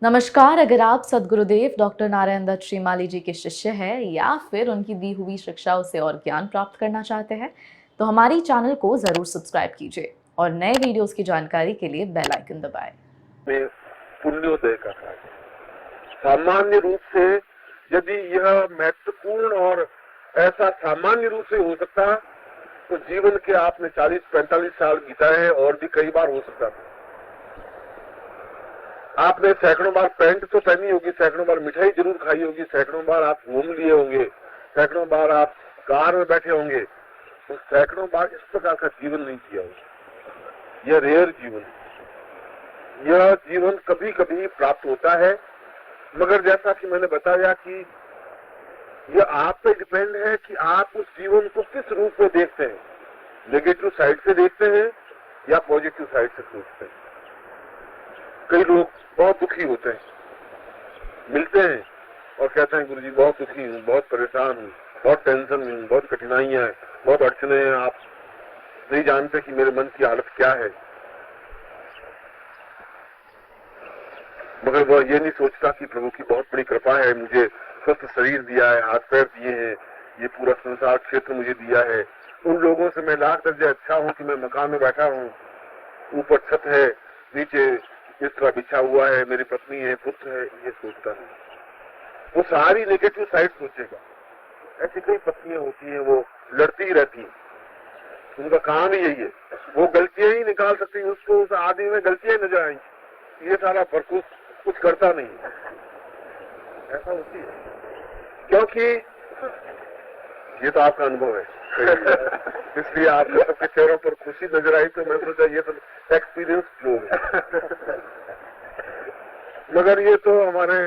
नमस्कार। अगर आप सद्गुरुदेव डॉक्टर नारायण दत्त श्रीमाली जी के शिष्य हैं या फिर उनकी दी हुई शिक्षाओं से और ज्ञान प्राप्त करना चाहते हैं तो हमारी चैनल को जरूर सब्सक्राइब कीजिए और नए वीडियोस की जानकारी के लिए बेल आइकन दबाएं। में पुण्योदय का कार्य सामान्य रूप से यदि यह महत्वपूर्ण और ऐसा सामान्य रूप से हो सकता तो जीवन के आपने 40-45 साल बिताए हैं और भी कई बार हो सकता था। आपने सैकड़ों बार पैंट तो पहनी होगी, सैकड़ों बार मिठाई जरूर खाई होगी, सैकड़ों बार आप घूम लिए होंगे, सैकड़ों बार आप कार में बैठे होंगे, तो सैकड़ों बार इस प्रकार का जीवन नहीं किया होगा। यह रेयर जीवन, यह जीवन कभी कभी प्राप्त होता है, मगर जैसा कि मैंने बताया कि यह आप पे डिपेंड है कि आप उस जीवन को किस रूप में देखते हैं, नेगेटिव साइड से देखते हैं या पॉजिटिव साइड से सोचते हैं। कई लोग बहुत दुखी होते हैं, मिलते हैं और कहते हैं गुरुजी बहुत दुखी हूँ, बहुत परेशान हूँ, बहुत टेंशन में हूँ, बहुत कठिनाइयां हैं, बहुत अड़चने हैं, आप नहीं जानते कि मेरे मन की हालत क्या है। मगर वह ये नहीं सोचता कि प्रभु की बहुत बड़ी कृपा है, मुझे स्वस्थ शरीर दिया है, हाथ पैर दिए हैं, ये पूरा संसार क्षेत्र मुझे दिया है। उन लोगों से मैं लाख दर्जे अच्छा हूँ कि मैं मकान में बैठा हूँ, ऊपर छत है, नीचे बिस्तरा बिछा हुआ है, मेरी पत्नी है, पुत्र है, ये सोचता है। वो सारी नेगेटिव साइड सोचेगा। ऐसी कई पत्नियां होती हैं, वो लड़ती ही रहती हैं, उनका काम ही यही है, वो गलतियां ही निकाल सकती हैं, उसको उस आदमी में गलतियां ही नजर आएंगी, ये सारा फरकूस कुछ करता नहीं। ऐसा होती है क्योंकि ये तो आपका अनुभव है इसलिए आपके सबके चेहरों पर खुशी नजर आई तो मैं सोचा ये तो एक्सपीरियंस लोग है। मगर ये तो हमारे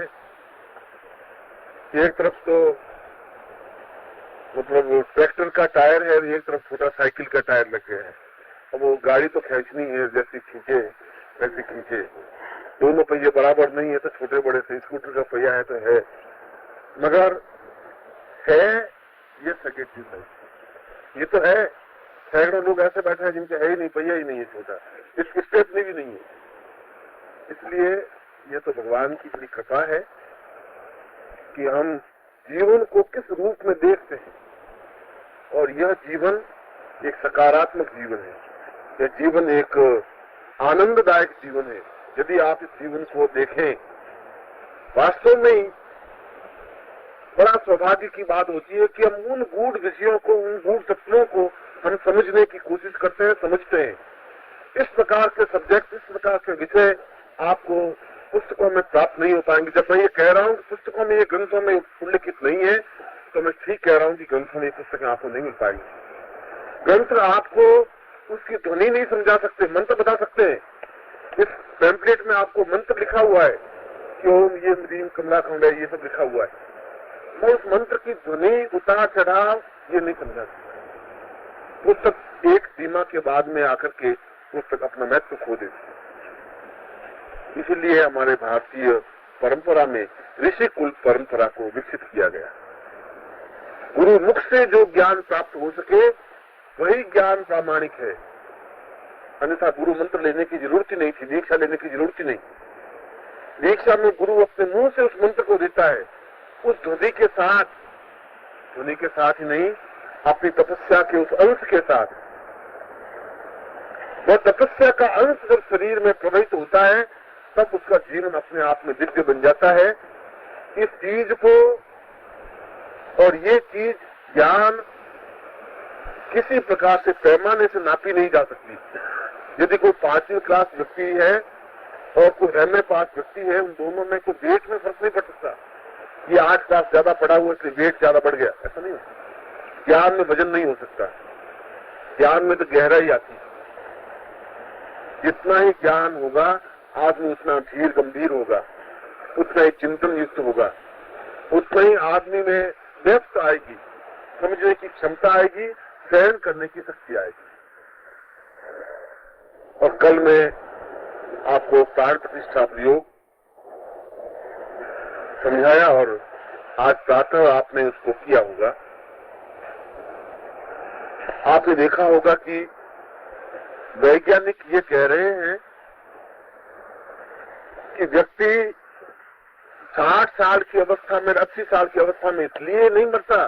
एक तरफ तो मतलब ट्रैक्टर का टायर है, एक तरफ छोटा साइकिल का टायर लगे है। अब वो गाड़ी तो खींचनी है, जैसी खींचे वैसी खींचे, दोनों पहिए बराबर नहीं है तो छोटे बड़े से, स्कूटर का पहिया है तो है, मगर है ये सेकेंडरी साइड, ये तो है। सैकड़ों लोग ऐसे बैठे हैं जिनके है ही नहीं, पहिया ही नहीं है छोटा, इसकी स्टेपनी भी नहीं है। इसलिए ये तो भगवान की बड़ी कृपा है कि हम जीवन को किस रूप में देखते हैं, और यह जीवन एक सकारात्मक जीवन है, यह जीवन एक आनंददायक जीवन है। यदि आप इस जीवन को देखें, वास्तव में बड़ा सौभाग्य की बात होती है कि हम उन गूढ़ विषयों को, उन गूढ़ तत्वों को हम समझने की कोशिश करते हैं, समझते हैं। इस प्रकार के सब्जेक्ट, इस प्रकार के विषय आपको पुस्तकों में प्राप्त नहीं हो पाएंगे। जब मैं ये कह रहा हूँ कि पुस्तकों में, ये ग्रंथों में उल्लिखित नहीं है, तो मैं ठीक कह रहा हूँ कि ग्रंथों में ये पुस्तकें आपको नहीं मिल पाएंगी। ग्रंथ आपको उसकी ध्वनि नहीं समझा सकते, मंत्र बता सकते हैं। इस पैम्पलेट में आपको मंत्र लिखा हुआ है कि ओम ये ह्रीम कमलाखंड है, ये सब लिखा हुआ है, मैं उस मंत्र की ध्वनि, उतार चढ़ाव ये नहीं समझा सकता। पुस्तक एक सीमा के बाद में आकर के पुस्तक अपना महत्व खो देती है। इसीलिए हमारे भारतीय परंपरा में ऋषि कुल परंपरा को विकसित किया गया। गुरु मुख से जो ज्ञान प्राप्त हो सके वही ज्ञान प्रामाणिक है, अन्यथा गुरु मंत्र लेने की जरूरत ही नहीं थी, दीक्षा लेने की जरूरत ही नहीं। दीक्षा में गुरु अपने मुंह से उस मंत्र को देता है, उस ध्वनि के साथ ही नहीं, अपनी तपस्या के उस अंश के साथ। वह तपस्या का अंश जब शरीर में प्रवाहित होता है तब उसका जीवन अपने आप में दिव्य बन जाता है। इस चीज को, और ये चीज ज्ञान किसी प्रकार से पैमाने से नापी नहीं जा सकती। यदि कोई 5वीं क्लास व्यक्ति है और कोई MA पास व्यक्ति है, उन दोनों में कोई वेट में फर्क नहीं पड़ सकता। ये 8 क्लास ज्यादा पढ़ा हुआ इसलिए वेट ज्यादा बढ़ गया, ऐसा नहीं होता। ज्ञान में वजन नहीं हो सकता, ज्ञान में तो गहराई आती है। जितना ही ज्ञान होगा आदमी उतना धीर गंभीर होगा, उतना ही चिंतन युक्त होगा, उतना ही आदमी में डेप्थ आएगी, समझने की क्षमता आएगी, सहन करने की शक्ति आएगी। और कल मैं आपको प्राण प्रतिष्ठा प्रयोग समझाया और आज प्रातः आपने उसको किया होगा। आपने देखा होगा कि वैज्ञानिक ये कह रहे हैं कि व्यक्ति 60 साल की अवस्था में, 80 साल की अवस्था में इसलिए नहीं मरता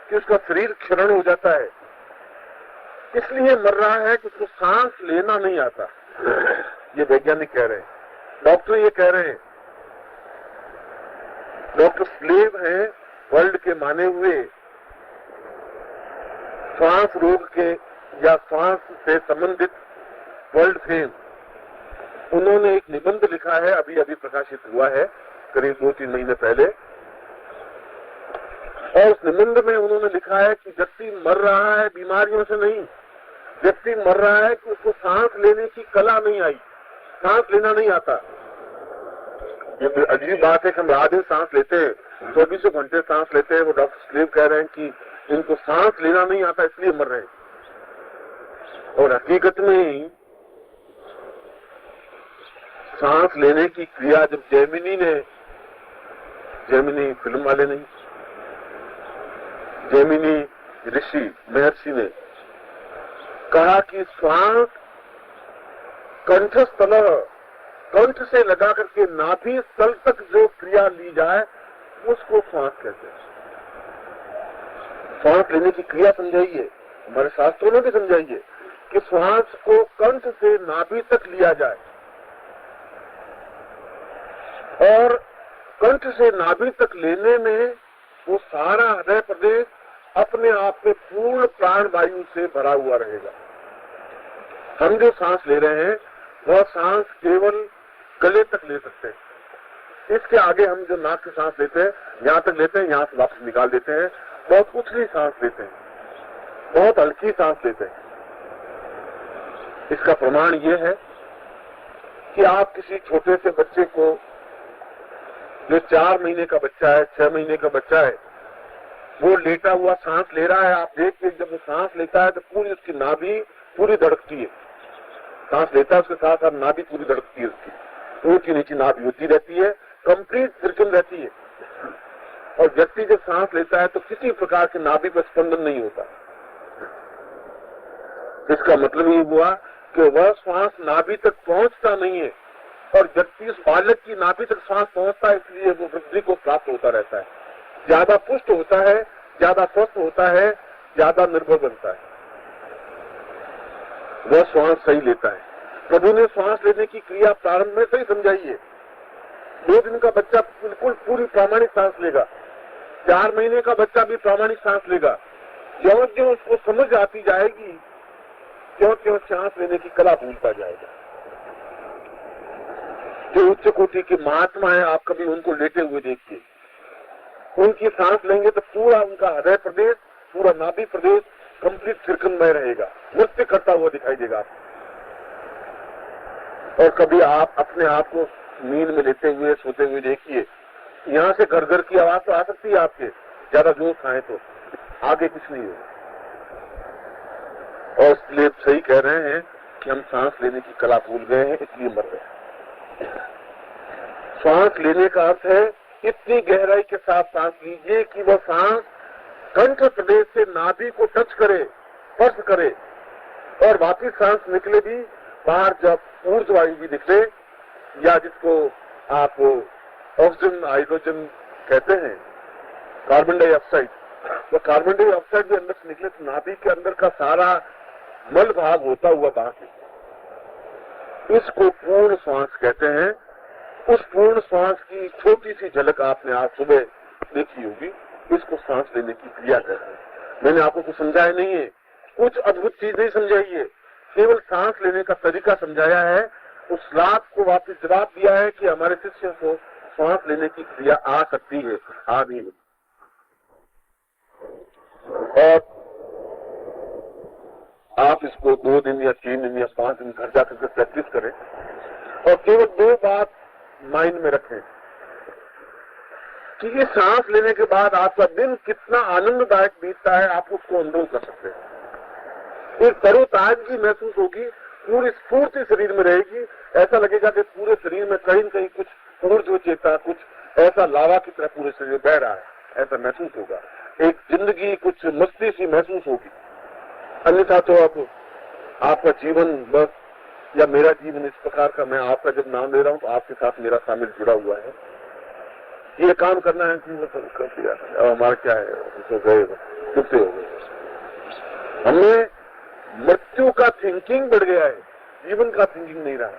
कि उसका शरीर क्षरण हो जाता है, इसलिए मर रहा है कि उसको सांस लेना नहीं आता। ये वैज्ञानिक कह रहे हैं, डॉक्टर ये कह रहे हैं। डॉक्टर स्लेव हैं वर्ल्ड के माने हुए श्वास रोग के या श्वास से संबंधित वर्ल्ड फेम। उन्होंने एक निबंध लिखा है, अभी अभी प्रकाशित हुआ है, करीब 2-3 महीने पहले, और उस निबंध में उन्होंने लिखा है कि व्यक्ति मर रहा है बीमारियों से नहीं, व्यक्ति मर रहा है कि उसको सांस लेने की कला नहीं आई, सांस लेना नहीं आता। ये अजीब बात है कि हम रात दिन सांस लेते हैं, 24 घंटे सांस लेते हैं। वो डॉक्टर स्लेव कह रहे हैं कि इनको सांस लेना नहीं आता इसलिए मर रहे हैं। और हकीकत में सांस लेने की क्रिया जब जेमिनी फिल्म वाले नहीं, जेमिनी ऋषि महर्षि ने कहा कि श्वास कंठस्थल, कंठ से लगा करके नाभि स्थल तक जो क्रिया ली जाए उसको श्वास कहते हैं। श्वास लेने की क्रिया समझाइए, हमारे शास्त्रों ने भी समझाइए कि श्वास को कंठ से नाभि तक लिया जाए और कंठ से नाभि तक लेने में वो सारा हृदय प्रदेश अपने आप में पूर्ण प्राण वायु से भरा हुआ रहेगा। हम जो सांस ले रहे हैं वह सांस केवल गले तक ले सकते हैं। इसके आगे हम जो नाक से सांस लेते हैं यहाँ तक लेते हैं, यहाँ से वापस निकाल देते हैं, बहुत उथली सांस लेते हैं, बहुत हल्की सांस लेते हैं। इसका प्रमाण ये है कि आप किसी छोटे से बच्चे को, जो 4 महीने का बच्चा है, 6 महीने का बच्चा है, वो लेटा हुआ सांस ले रहा है, आप देखिए जब वो सांस लेता है तो पूरी उसकी नाभि पूरी धड़कती है। सांस लेता है उसके साथ साथ नाभि पूरी धड़कती है, उसकी ऊंची नीची नाभि होती रहती है, कंप्लीट सर्कल रहती है। और व्यक्ति जब सांस लेता है तो किसी प्रकार के नाभि पर स्पंदन नहीं होता। इसका मतलब ये हुआ कि वह श्वास नाभि तक पहुंचता नहीं है और व्यक्ति उस बालक की नाभि तक श्वास पहुंचता है, इसलिए वो वृद्धि को प्राप्त होता रहता है, ज्यादा पुष्ट होता है, ज्यादा स्वस्थ होता है, ज्यादा निर्भर बनता है, वह श्वास सही लेता है। प्रभु ने श्वास लेने की क्रिया प्रारंभ में सही समझाई है। 2 दिन का बच्चा बिल्कुल पूरी प्रामाणिक सांस लेगा, 4 महीने का बच्चा भी प्रामाणिक सांस लेगा। ज्यों ज्यों उसको समझ आती जाएगी त्यों त्यों सांस लेने की कला भूलता जाएगा। जो उच्च कोटि के महात्मा है, आप कभी उनको लेटे हुए देखिए, उनकी सांस लेंगे तो पूरा उनका हृदय प्रदेश, पूरा नाभि प्रदेश कंप्लीट सर्कलमय रहेगा, नृत्य करता हुआ दिखाई देगा आपको। और कभी आप अपने आप को नींद में लेते हुए, सोते हुए देखिए, यहाँ से घर घर की आवाज तो आ सकती है आपके, ज्यादा जोर खाए तो, आगे कुछ नहीं है। और इसलिए सही कह रहे हैं कि हम सांस लेने की कला भूल गए हैं, इसलिए मर रहे हैं। सांस लेने का अर्थ है इतनी गहराई के साथ सांस लीजिए कि वह सांस कंठ प्रदेश से नाभि को टच करे, स्पर्श करे, और वापिस सांस निकले भी बाहर, जब ऊर्ध्ववायु भी निकले, या जिसको आप ऑक्सीजन हाइड्रोजन कहते हैं, कार्बन डाइऑक्साइड, तो कार्बन डाइऑक्साइड भी अंदर से निकले तो नाभि के अंदर का सारा मल भाग होता हुआ बाहर। इसको पूर्ण श्वास कहते हैं। उस पूर्ण श्वास की छोटी सी झलक आपने आज सुबह देखी होगी। इसको सांस लेने की क्रिया कहते हैं। मैंने आपको कुछ समझाया नहीं है, कुछ अद्भुत चीज नहीं समझाई है, केवल सांस लेने का तरीका समझाया है। उस रात को वापस जवाब दिया है कि हमारे शिष्य को सांस लेने की क्रिया आ सकती है, आ भी है। और आप इसको 2 दिन या 3 दिन या 5 दिन घर जाकर के प्रैक्टिस करें और केवल 2 बात माइंड में रखें कि ये सांस लेने के बाद आपका दिन कितना आनंददायक बीतता है, आप उसको अनुभव कर सकते हैं। एक तरोताजगी महसूस होगी, पूरी स्फूर्ति शरीर में रहेगी, ऐसा लगेगा कि पूरे शरीर में कहीं न कहीं कुछ ऊर्जा चेता, कुछ ऐसा लावा की तरह पूरे शरीर में बह रहा है, ऐसा महसूस होगा। एक जिंदगी कुछ मस्ती सी महसूस होगी। अन्यथा तो अब आपका जीवन बस, या मेरा जीवन इस प्रकार का, मैं आपका जब नाम ले रहा हूं तो आपके साथ मेरा शामिल जुड़ा हुआ है। ये काम करना है कि तो कर दिया, अब हमारा क्या है, तो गए चुपते हो गए। हमें मृत्यु का थिंकिंग बढ़ गया है, जीवन का थिंकिंग नहीं रहा।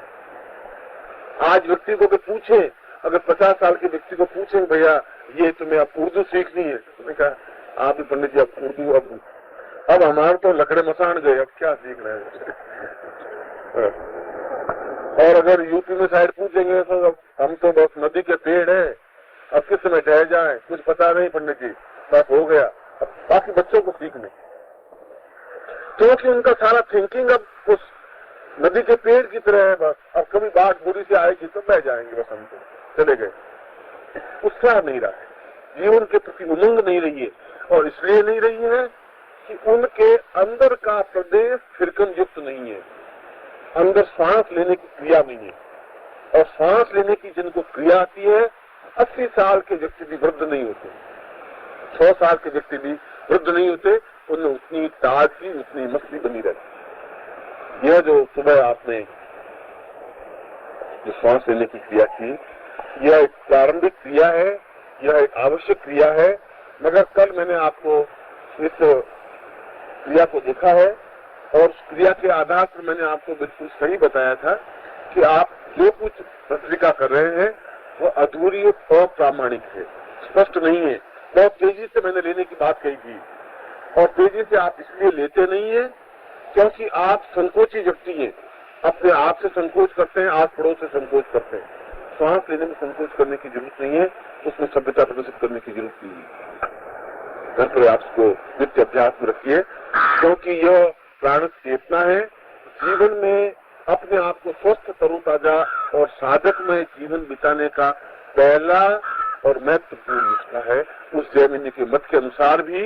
आज व्यक्ति को पूछे, अगर 50 साल के व्यक्ति को पूछे भैया ये तुम्हें अब उर्दू सीखनी है, तो मैंने कहा आप भी पंडित जी अब उर्दू अब हमारे तो लकड़े मसान गए, अब क्या सीख रहे हैं। और अगर यूपी में साइड पूछेंगे तो अब हम तो बस नदी के पेड़ है, अब किस समय ढह जाए कुछ पता नहीं पंडित जी, बस हो गया। अब बाकी बच्चों को सीखने, क्योंकि उनका सारा थिंकिंग अब उस नदी के पेड़ की तरह है। बस अब कभी बाढ़ बुरी से आएगी तो बह जाएंगे, बस हम तो चले गए। उत्साह नहीं रहा है, जीवन के प्रति उमंग नहीं रही है, और इसलिए नहीं रही है कि उनके अंदर का प्रदेश फिरकन युक्त नहीं है, अंदर सांस लेने की क्रिया नहीं है। और सांस लेने की जिनको क्रिया आती है, 80 साल के व्यक्ति भी वृद्ध नहीं होते, 100 साल के व्यक्ति भी वृद्ध नहीं होते, उनमें उतनी ताजगी उतनी मस्ती बनी रहती। यह जो सुबह आपने जो सांस लेने की क्रिया की, यह एक प्रारंभिक क्रिया है, यह एक आवश्यक क्रिया है। मगर कल मैंने आपको इस क्रिया को देखा है, और उस क्रिया के आधार पर मैंने आपको बिल्कुल सही बताया था कि आप जो कुछ पत्रिका कर रहे हैं वो अधूरी और अप्रामाणिक है, स्पष्ट नहीं है। बहुत तेजी से मैंने लेने की बात कही थी, और तेजी से आप इसलिए लेते नहीं है क्योंकि आप संकोची व्यक्ति हैं, अपने आप से संकोच करते हैं, आस पड़ोस से संकोच करते हैं। सांस लेने में संकोच करने की जरूरत नहीं है, उसमें सभ्यता प्रदर्शित करने की जरूरत नहीं है। घर पर आप इसको नित्य अभ्यास में रखिए, क्योंकि यह प्राण चेतना है। जीवन में अपने आप को स्वस्थ, तरोताजा और साधक में जीवन बिताने का पहला और महत्वपूर्ण नुस्खा है उस जैमिनी के मत के अनुसार भी,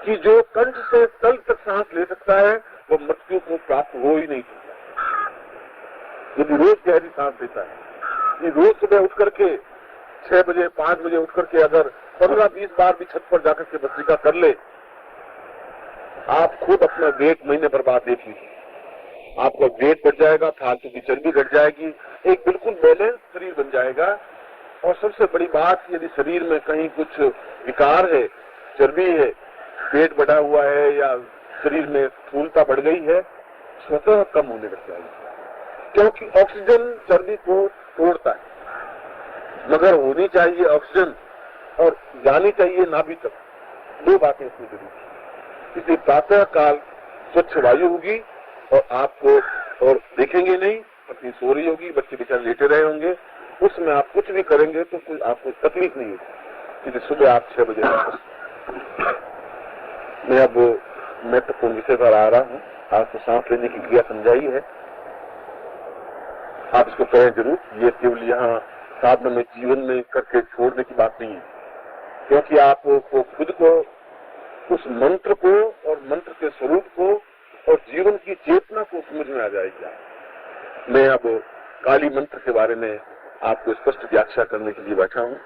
कि जो कंठ से तल तक सांस ले सकता है वो मृत्यु को प्राप्त हो ही नहीं सकता। यदि रोज गहरी सांस लेता है, ये रोज सुबह उठ करके 6 बजे 5 बजे उठ करके अगर 15-20 बार भी छत पर जाकर के भस्त्रिका कर ले, आप खुद अपना वेट महीने पर बाद देख लीजिए, आपका वेट बढ़ जाएगा, फालतू की चर्बी घट जाएगी, एक बिल्कुल बैलेंस शरीर बन जाएगा। और सबसे बड़ी बात, यदि शरीर में कहीं कुछ विकार है, चर्बी है, पेट बढ़ा हुआ है या शरीर में स्थूलता बढ़ गई है, स्वतः कम होने लग जाएगी, क्योंकि ऑक्सीजन चर्बी को तोड़ता है। मगर होनी चाहिए ऑक्सीजन और जानी चाहिए नाभि तक, दो बातें इसमें जरूरी है। इसलिए प्रातः काल स्वच्छ वायु होगी और आपको और देखेंगे नहीं, पत्नी सो रही होगी, बच्चे बेचारे लेटे रहे होंगे, उसमें आप कुछ भी करेंगे तो कोई आपको तकलीफ नहीं होगी। इसलिए सुबह आप 6 बजे मैं अब महत्वपूर्ण विषय पर आ रहा हूँ। आपको सांस लेने की क्रिया समझाई है, आप इसको करें जरूर। ये केवल यहाँ साधना में जीवन में करके छोड़ने की बात नहीं है, क्योंकि आपको खुद को उस मंत्र को और मंत्र के स्वरूप को और जीवन की चेतना को समझ में आ जाएगी। मैं अब काली मंत्र के बारे में आपको स्पष्ट व्याख्या करने के लिए बैठा हूँ।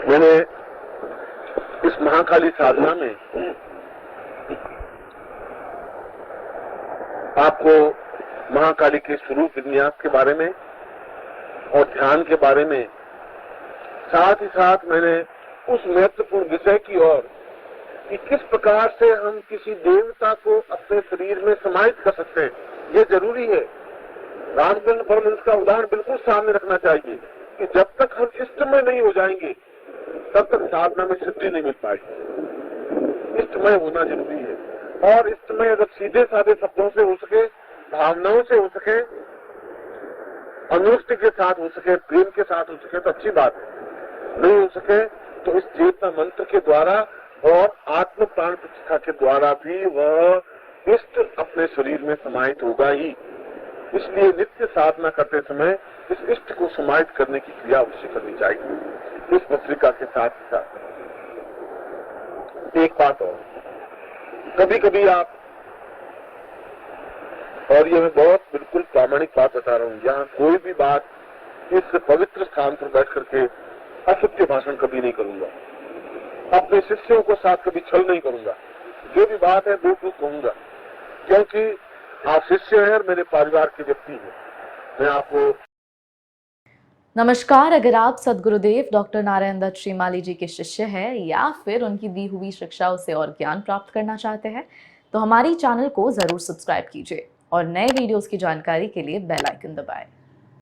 मैंने इस महाकाली साधना में आपको महाकाली के स्वरूप विन्यास के बारे में और ध्यान के बारे में, साथ ही साथ मैंने उस महत्वपूर्ण विषय की ओर कि किस प्रकार से हम किसी देवता को अपने शरीर में समाहित कर सकते हैं, ये जरूरी है। रामचंद्र परमहंस का उदाहरण बिल्कुल सामने रखना चाहिए कि जब तक हम इष्टमय नहीं हो जाएंगे तब तक साधना में सिद्धि नहीं मिल पाएगी। इष्टमय होना जरूरी है, और इष्टमय अगर सीधे साधे शब्दों से हो सके, भावनाओं से हो सके, अनुष्टि के साथ हो सके, प्रेम के साथ हो सके तो अच्छी बात है। नहीं हो सके तो इस चेतना मंत्र के द्वारा और आत्म प्राण प्रतिष्ठा के द्वारा भी वह इष्ट अपने शरीर में समाहित होगा ही। इसलिए नित्य साधना करते समय इस इष्ट को समाहित करने की क्रिया अवश्य करनी चाहिए इस पत्रिका के साथ ही साथ। एक बात और, कभी कभी आप, और ये मैं बहुत बिल्कुल प्रामाणिक बात बता रहा हूँ, यहाँ कोई भी बात इस पवित्र स्थान पर बैठ करके असत्य भाषण कभी नहीं करूंगा। अपने शिष्यों को साथ कभी छल नहीं करूंगा, जो भी बात है दो टूक कहूंगा, क्योंकि आप शिष्य हैं और मेरे परिवार के व्यक्ति हैं। मैं आपको नमस्कार। अगर आप सद्गुरुदेव डॉक्टर नारायण दत्त श्रीमाली जी के शिष्य हैं या फिर उनकी दी हुई शिक्षाओं से और ज्ञान प्राप्त करना चाहते हैं तो हमारी चैनल को जरूर सब्सक्राइब कीजिए और नए वीडियोस की जानकारी के लिए बेल आइकन दबाएं।